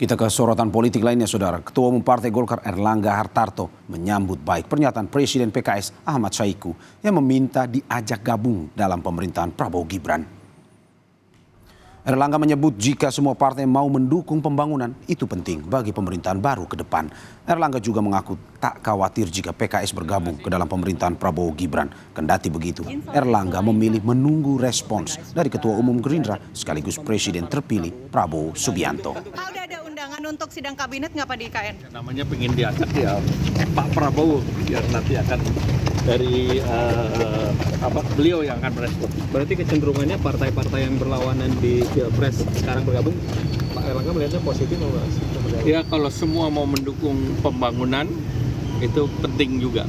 Kita ke sorotan politik lainnya, Saudara. Ketua Umum Partai Golkar Erlangga Hartarto menyambut baik pernyataan Presiden PKS Ahmad Saiku yang meminta diajak gabung dalam pemerintahan Prabowo Gibran. Erlangga menyebut jika semua partai mau mendukung pembangunan, itu penting bagi pemerintahan baru ke depan. Erlangga juga mengaku tak khawatir jika PKS bergabung ke dalam pemerintahan Prabowo Gibran. Kendati begitu, Erlangga memilih menunggu respons dari Ketua Umum Gerindra sekaligus Presiden terpilih Prabowo Subianto. Udah ada undangan untuk sidang kabinet nggak Pak di IKN? Namanya pengen diajak ya Pak Prabowo, biar nanti akan dari beliau yang akan merespon. Berarti kecenderungannya partai-partai yang berlawanan di Pilpres sekarang bergabung, Pak Erlangga melihatnya positif atau enggak? Ya kalau semua mau mendukung pembangunan itu penting juga.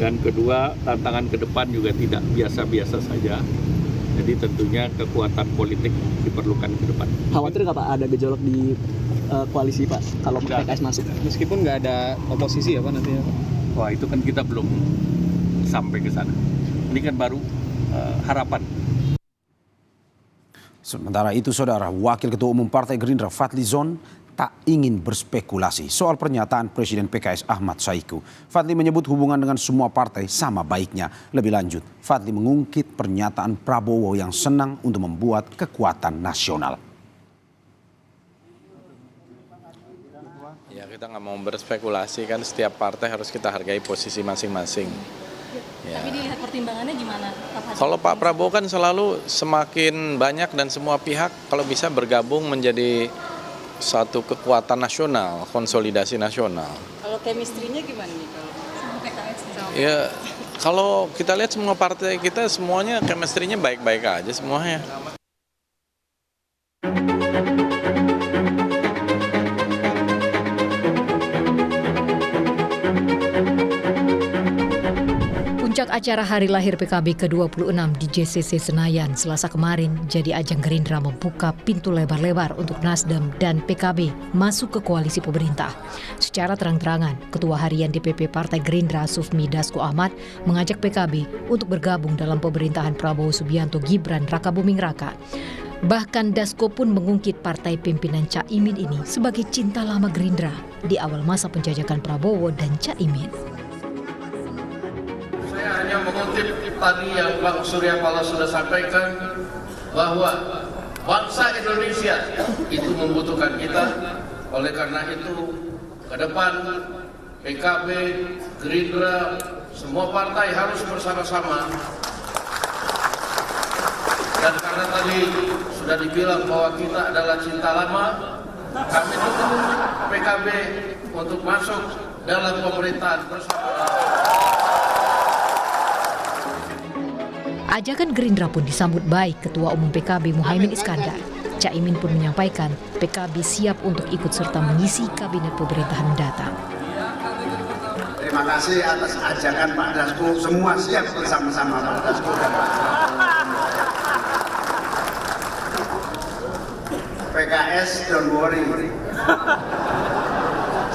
Dan kedua, tantangan ke depan juga tidak biasa-biasa saja. Jadi tentunya kekuatan politik diperlukan ke depan. Khawatir nggak Pak ada gejolak di koalisi Pak kalau PKS masuk? Meskipun nggak ada oposisi ya Pak nantinya Pak? Wah itu kan kita belum sampai ke sana. Ini kan baru harapan. Sementara itu, Saudara, Wakil Ketua Umum Partai Gerindra Fadly Zon tak ingin berspekulasi soal pernyataan Presiden PKS Ahmad Saiku. Fadly menyebut hubungan dengan semua partai sama baiknya. Lebih lanjut, Fadly mengungkit pernyataan Prabowo yang senang untuk membuat kekuatan nasional. Ya kita nggak mau berspekulasi, kan setiap partai harus kita hargai posisi masing-masing. Ya. Tapi dilihat pertimbangannya gimana? Kalau Pak Prabowo kan selalu semakin banyak dan semua pihak kalau bisa bergabung menjadi satu kekuatan nasional, konsolidasi nasional. Kalau chemistry-nya gimana nih kalau sama PKS? Ya kalau kita lihat semua partai kita semuanya chemistry-nya baik-baik aja semuanya. Puncak acara hari lahir PKB ke-26 di JCC Senayan Selasa kemarin jadi ajang Gerindra membuka pintu lebar-lebar untuk Nasdem dan PKB masuk ke koalisi pemerintah. Secara terang-terangan, Ketua Harian DPP Partai Gerindra Sufmi Dasko Ahmad mengajak PKB untuk bergabung dalam pemerintahan Prabowo Subianto Gibran Rakabuming Raka. Bahkan Dasko pun mengungkit partai pimpinan Caimin ini sebagai cinta lama Gerindra di awal masa penjajakan Prabowo dan Caimin. Hanya mengutip tadi yang Bang Surya Paloh sudah sampaikan bahwa bangsa Indonesia itu membutuhkan kita. Oleh karena itu ke depan PKB, Gerindra, semua partai harus bersama-sama. Dan karena tadi sudah dibilang bahwa kita adalah cinta lama, kami dukung PKB untuk masuk dalam pemerintahan bersama. Ajakan Gerindra pun disambut baik Ketua Umum PKB Muhaimin Iskandar. Caimin pun menyampaikan PKB siap untuk ikut serta mengisi kabinet pemerintahan mendatang. Terima kasih atas ajakan Pak Dasko, semua siap bersama-sama Pak Dasko dan Pak PKS, don't worry.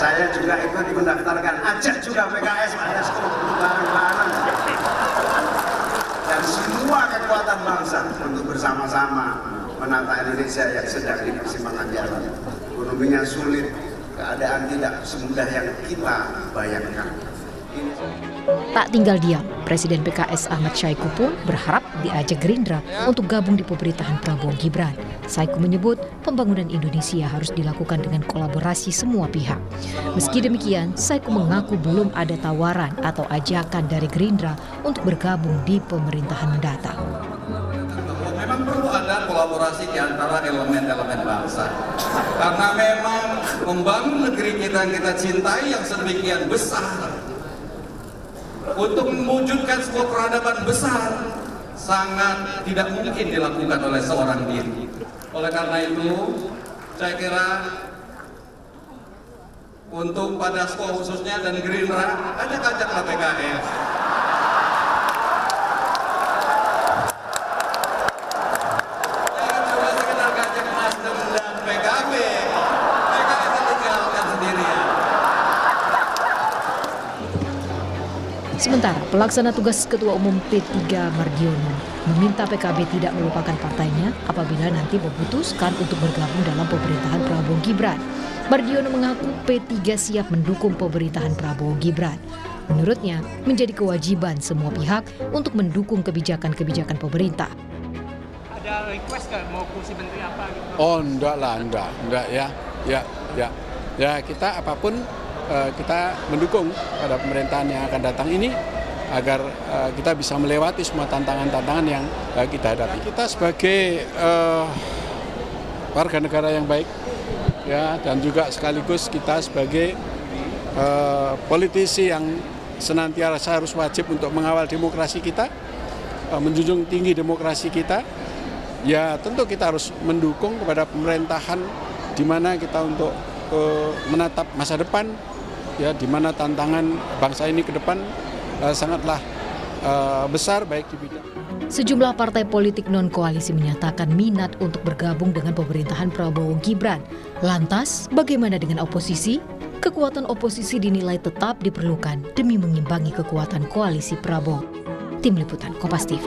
Saya juga ikut mendaftarkan, ajak juga PKS Pak Dasko bareng-bareng. Dan semua kekuatan bangsa untuk bersama-sama menata Indonesia yang sedang di persimpangan jalan. Ekonominya sulit, keadaan tidak semudah yang kita bayangkan. Tak tinggal diam, Presiden PKS Ahmad Saiku pun berharap diajak Gerindra untuk gabung di pemerintahan Prabowo Gibran. Saiku menyebut pembangunan Indonesia harus dilakukan dengan kolaborasi semua pihak. Meski demikian, Saiku mengaku belum ada tawaran atau ajakan dari Gerindra untuk bergabung di pemerintahan mendatang. Memang perlu ada kolaborasi di antara elemen-elemen bangsa. Karena memang membangun negeri kita yang kita cintai yang sedemikian besar, untuk mewujudkan sebuah peradaban besar sangat tidak mungkin dilakukan oleh seorang diri. Oleh karena itu, saya kira untuk Pak Dasko khususnya dan Gerindra, ajak-ajaklah PKS. Jangan cuma sekedar ajak Nasdem dan PKB. PKS ditinggalkan sendirian. Sementara pelaksana tugas Ketua Umum P3 Mardiono meminta PKB tidak melupakan partainya apabila nanti memutuskan untuk bergabung dalam pemerintahan Prabowo Gibran. Mardiono mengaku P3 siap mendukung pemerintahan Prabowo Gibran. Menurutnya, menjadi kewajiban semua pihak untuk mendukung kebijakan-kebijakan pemerintah. Ada request nggak mau kursi menteri apa gitu? Oh, enggak ya. Ya, kita apapun kita mendukung pada pemerintahan yang akan datang ini agar kita bisa melewati semua tantangan-tantangan yang kita hadapi. Kita sebagai warga negara yang baik, ya, dan juga sekaligus kita sebagai politisi yang senantiasa harus wajib untuk mengawal demokrasi kita, menjunjung tinggi demokrasi kita. Ya, tentu kita harus mendukung kepada pemerintahan di mana kita untuk menatap masa depan, ya, di mana tantangan bangsa ini ke depan sangatlah besar baik di bidang. Sejumlah partai politik non-koalisi menyatakan minat untuk bergabung dengan pemerintahan Prabowo Gibran. Lantas, bagaimana dengan oposisi? Kekuatan oposisi dinilai tetap diperlukan demi mengimbangi kekuatan koalisi Prabowo. Tim Liputan Kompas TV.